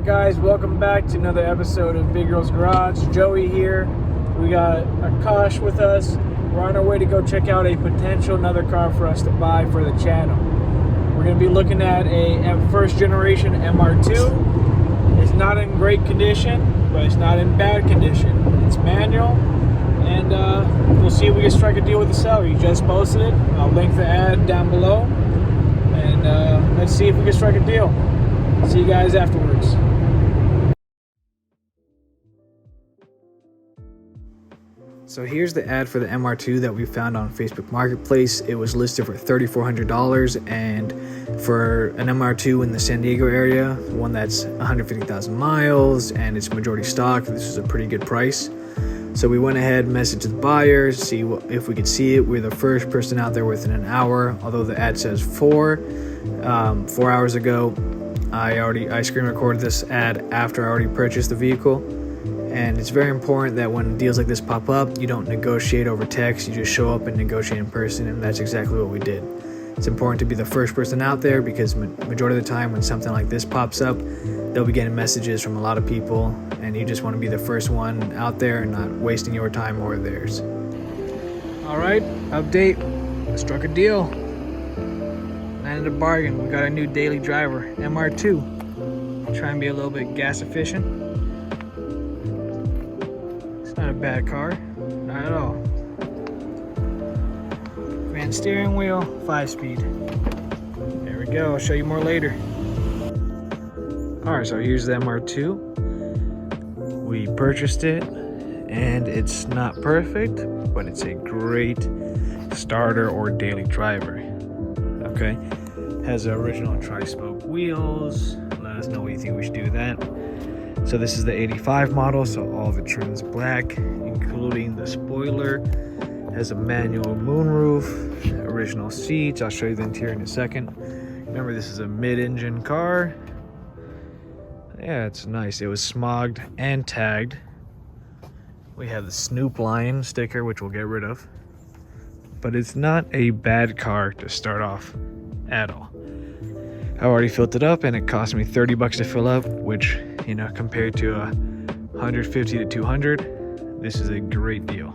Alright guys, welcome back to another episode of Big Girl's Garage. Joey here. We got Akash with us. We're on our way to go check out a potential another car for us to buy for the channel. We're going to be looking at a first generation MR2. It's not in great condition, but it's not in bad condition. It's manual, and we'll see if we can strike a deal with the seller. He just posted it. I'll link the ad down below, and let's see if we can strike a deal. See you guys afterwards. So here's the ad for the MR2 that we found on Facebook Marketplace. It was listed for $3,400, and for an MR2 in the San Diego area, one that's 150,000 miles and it's majority stock, this is a pretty good price. So we went ahead, messaged the buyer, see if we could see it. We're the first person out there within an hour, although the ad says 4 hours ago. I screen recorded this ad after I already purchased the vehicle, and it's very important that when deals like this pop up, you don't negotiate over text, you just show up and negotiate in person, and that's exactly what we did. It's important to be the first person out there because majority of the time when something like this pops up, they'll be getting messages from a lot of people, and you just want to be the first one out there and not wasting your time or theirs. Alright, update. Struck a deal. Landed a bargain. We got a new daily driver, MR2. Try and be a little bit gas efficient. It's not a bad car, not at all. Grand steering wheel, 5-speed. There we go, I'll show you more later. Alright, so here's the MR2. We purchased it, and it's not perfect, but it's a great starter or daily driver. Okay, has the original tri-spoke wheels. Let us know what you think we should do with that. So this is the 85 model, so all the trim's black, including the spoiler. Has a manual moonroof, original seats. I'll show you the interior in a second. Remember, this is a mid-engine car. Yeah, it's nice. It was smogged and tagged. We have the Snoop Lion sticker, which we'll get rid of. But it's not a bad car to start off at all. I already filled it up, and it cost me $30 to fill up, which, you know, compared to $150 to $200, this is a great deal.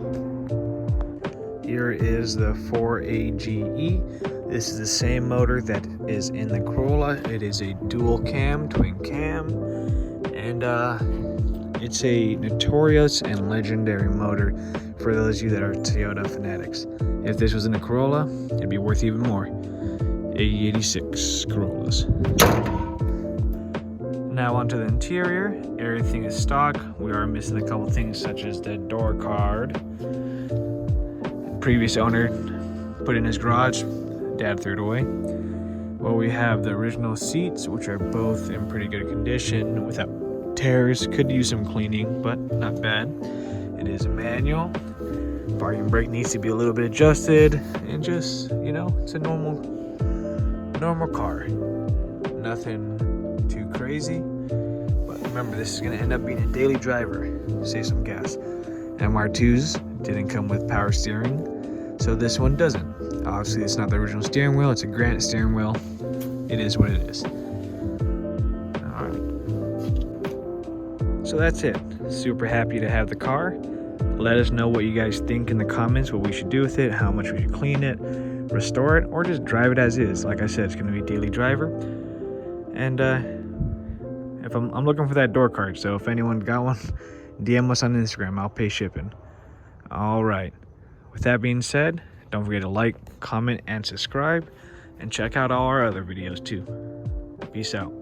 Here is the 4AGE. This is the same motor that is in the Corolla. It is a dual cam, twin cam, and it's a notorious and legendary motor for those of you that are Toyota fanatics. If this was in a Corolla, it'd be worth even more. 86 Corollas. Now onto the interior. Everything is stock. We are missing a couple things such as the door card. Previous owner put in his garage. Dad threw it away. Well, we have the original seats, which are both in pretty good condition without tears. Could use some cleaning, but not bad. It is a manual. Parking brake needs to be a little bit adjusted, and just, you know, it's a normal car. Nothing too crazy, but remember, this is going to end up being a daily driver. Save some gas. MR2s didn't come with power steering, so this one doesn't. Obviously, it's not the original steering wheel. It's a granite steering wheel. It is what it is. All right. So that's it. Super happy to have the car. Let us know what you guys think in the comments, what we should do with it, how much we should clean it, restore it, or just drive it as is. Like I said, it's going to be a daily driver. And if I'm looking for that door card, so if anyone got one, DM us on Instagram. I'll pay shipping. All right. With that being said, don't forget to like, comment, and subscribe, and check out all our other videos too. Peace out.